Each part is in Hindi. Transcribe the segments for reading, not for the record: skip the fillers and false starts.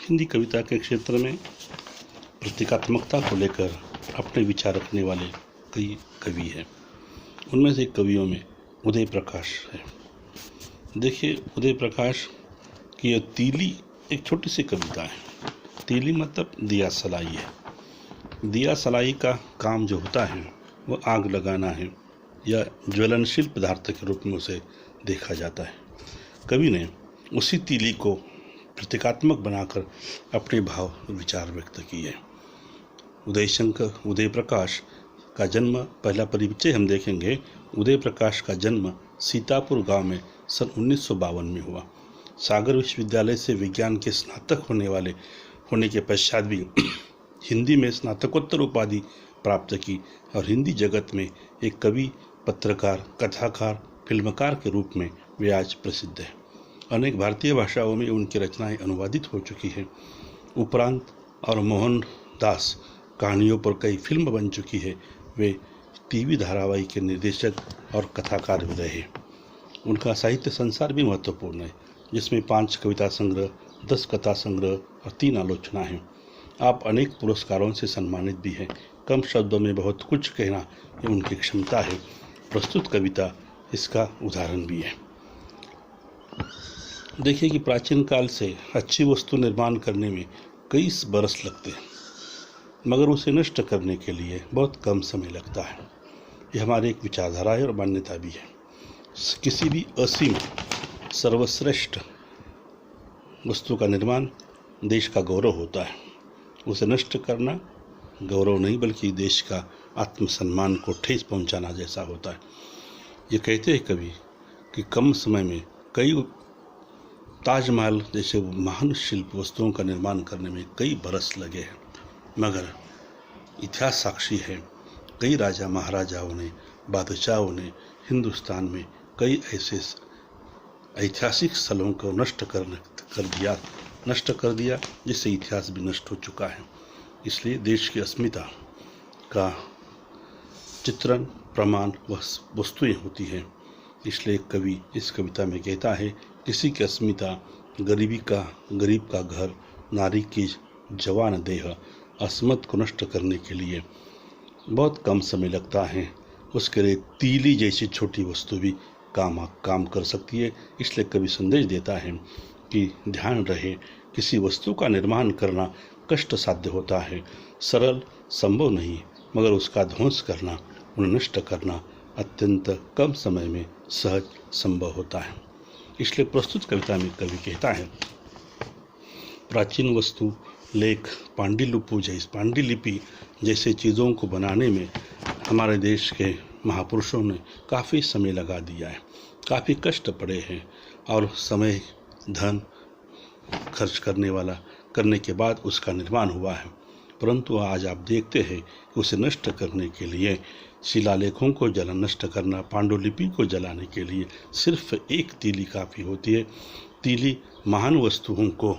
हिंदी कविता के क्षेत्र में प्रतीकात्मकता को लेकर अपने विचार रखने वाले कई कवि हैं। उनमें से कवियों में उदय प्रकाश है। देखिए, उदय प्रकाश की यह तीली एक छोटी सी कविता है। तीली मतलब दिया सलाई है। दिया सलाई का काम जो होता है वो आग लगाना है या ज्वलनशील पदार्थ के रूप में उसे देखा जाता है। कवि ने उसी तीली को प्रतीकात्मक बनाकर अपने भाव विचार व्यक्त किए। उदय प्रकाश का जन्म, पहला परिचय हम देखेंगे। उदय प्रकाश का जन्म सीतापुर गांव में सन 1952 में हुआ। सागर विश्वविद्यालय से विज्ञान के स्नातक होने के पश्चात भी हिंदी में स्नातकोत्तर उपाधि प्राप्त की और हिंदी जगत में एक कवि, पत्रकार, कथाकार, फिल्मकार के रूप में वे आज प्रसिद्ध है। अनेक भारतीय भाषाओं में उनकी रचनाएं अनुवादित हो चुकी हैं। उपरांत और मोहन दास कहानियों पर कई फिल्म बन चुकी है। वे टीवी धारावाहिक के निर्देशक और कथाकार भी रहे। उनका साहित्य संसार भी महत्वपूर्ण है, जिसमें 5 कविता संग्रह, 10 कथा संग्रह और 3 आलोचना हैं। आप अनेक पुरस्कारों से सम्मानित भी हैं। कम शब्दों में बहुत कुछ कहना ये उनकी क्षमता है। प्रस्तुत कविता इसका उदाहरण भी है। देखिए कि प्राचीन काल से अच्छी वस्तु निर्माण करने में कई बरस लगते हैं, मगर उसे नष्ट करने के लिए बहुत कम समय लगता है। यह हमारी एक विचारधारा है और मान्यता भी है। किसी भी असीम सर्वश्रेष्ठ वस्तु का निर्माण देश का गौरव होता है। उसे नष्ट करना गौरव नहीं, बल्कि देश का आत्मसम्मान को ठेस पहुंचाना जैसा होता है। ये कहते हैं कवि कि कम समय में कई ताजमहल जैसे महान शिल्प वस्तुओं का निर्माण करने में कई बरस लगे हैं, मगर इतिहास साक्षी है कई राजा महाराजाओं ने, बादशाहों ने हिंदुस्तान में कई ऐसे ऐतिहासिक स्थलों को नष्ट कर दिया जिससे इतिहास भी नष्ट हो चुका है। इसलिए देश की अस्मिता का चित्रण, प्रमाण व वस्तुएं होती हैं। इसलिए एक कवि इस कविता में कहता है, किसी की अस्मिता, गरीब का घर, नारी की जवान देह, अस्मत को नष्ट करने के लिए बहुत कम समय लगता है। उसके लिए तीली जैसी छोटी वस्तु भी काम कर सकती है। इसलिए कवि संदेश देता है कि ध्यान रहे, किसी वस्तु का निर्माण करना कष्ट साध्य होता है, सरल संभव नहीं, मगर उसका ध्वंस करना, उन्हें नष्ट करना अत्यंत कम समय में सहज संभव होता है। इसलिए प्रस्तुत कविता में कवि कहता है, प्राचीन वस्तु, लेख, पांडुलिपि जैसे चीज़ों को बनाने में हमारे देश के महापुरुषों ने काफ़ी समय लगा दिया है, काफ़ी कष्ट पड़े हैं और समय, धन खर्च करने के बाद उसका निर्माण हुआ है। परंतु आज आप देखते हैं कि उसे नष्ट करने के लिए शिलालेखों को नष्ट करना, पांडुलिपि को जलाने के लिए सिर्फ एक तीली काफ़ी होती है। तीली महान वस्तुओं को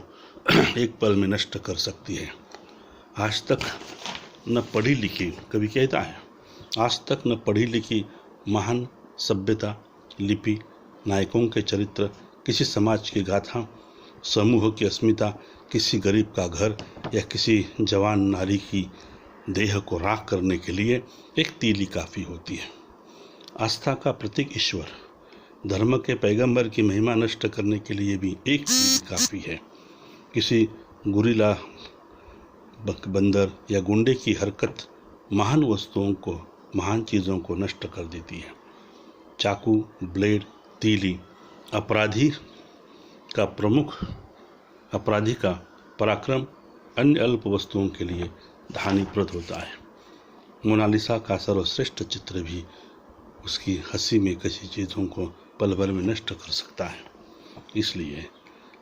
एक पल में नष्ट कर सकती है। आज तक न पढ़ी लिखी, कवि कहता है, आज तक न पढ़ी लिखी महान सभ्यता, लिपि, नायकों के चरित्र, किसी समाज की गाथा, समूह की अस्मिता, किसी गरीब का घर या किसी जवान नारी की देह को राख करने के लिए एक तीली काफ़ी होती है। आस्था का प्रतीक ईश्वर, धर्म के पैगंबर की महिमा नष्ट करने के लिए भी एक तीली काफ़ी है। किसी गुरीला, बंदर या गुंडे की हरकत महान वस्तुओं को, महान चीज़ों को नष्ट कर देती है। चाकू, ब्लेड, तीली अपराधी का पराक्रम अन्य अल्प वस्तुओं के लिए हानिप्रद होता है। मोनालिसा का सर्वश्रेष्ठ चित्र भी उसकी हंसी में किसी चीज़ों को पल भर में नष्ट कर सकता है। इसलिए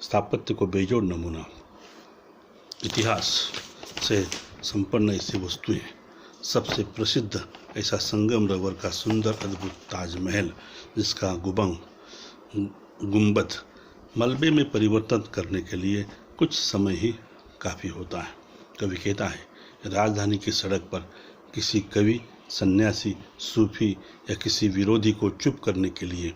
स्थापत्य को बेजोड़ नमूना, इतिहास से संपन्न ऐसी वस्तुएं, सबसे प्रसिद्ध ऐसा संगमरवर का सुंदर अद्भुत ताजमहल, जिसका गुंबद मलबे में परिवर्तन करने के लिए कुछ समय ही काफ़ी होता है। कवि कहता है, राजधानी की सड़क पर किसी कवि, सन्यासी, सूफी या किसी विरोधी को चुप करने के लिए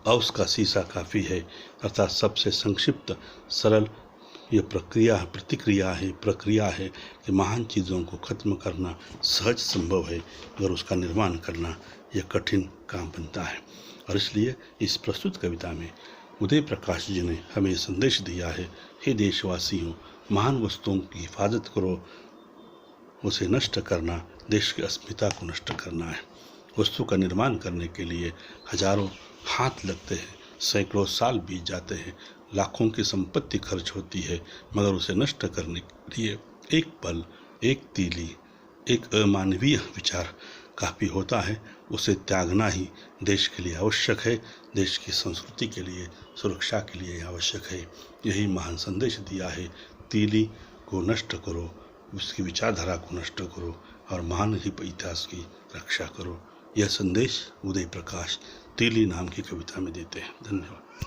औस का शीशा काफ़ी है, अर्थात सबसे संक्षिप्त, सरल ये प्रतिक्रिया है, प्रक्रिया है कि महान चीज़ों को खत्म करना सहज संभव है, मगर उसका निर्माण करना यह कठिन काम बनता है। और इसलिए इस प्रस्तुत कविता में उदय प्रकाश जी ने हमें संदेश दिया है, हे देशवासियों, महान वस्तुओं की हिफाजत करो, उसे नष्ट करना देश की अस्मिता को नष्ट करना है। वस्तु का निर्माण करने के लिए हजारों हाथ लगते हैं, सैकड़ों साल बीत जाते हैं, लाखों की संपत्ति खर्च होती है, मगर उसे नष्ट करने के लिए एक पल, एक तीली, एक अमानवीय विचार काफ़ी होता है। उसे त्यागना ही देश के लिए आवश्यक है, देश की संस्कृति के लिए, सुरक्षा के लिए आवश्यक है। यही महान संदेश दिया है, तीली को नष्ट करो, उसकी विचारधारा को नष्ट करो और महान इतिहास की रक्षा करो। यह संदेश उदय प्रकाश तीली नाम की कविता में देते हैं। धन्यवाद।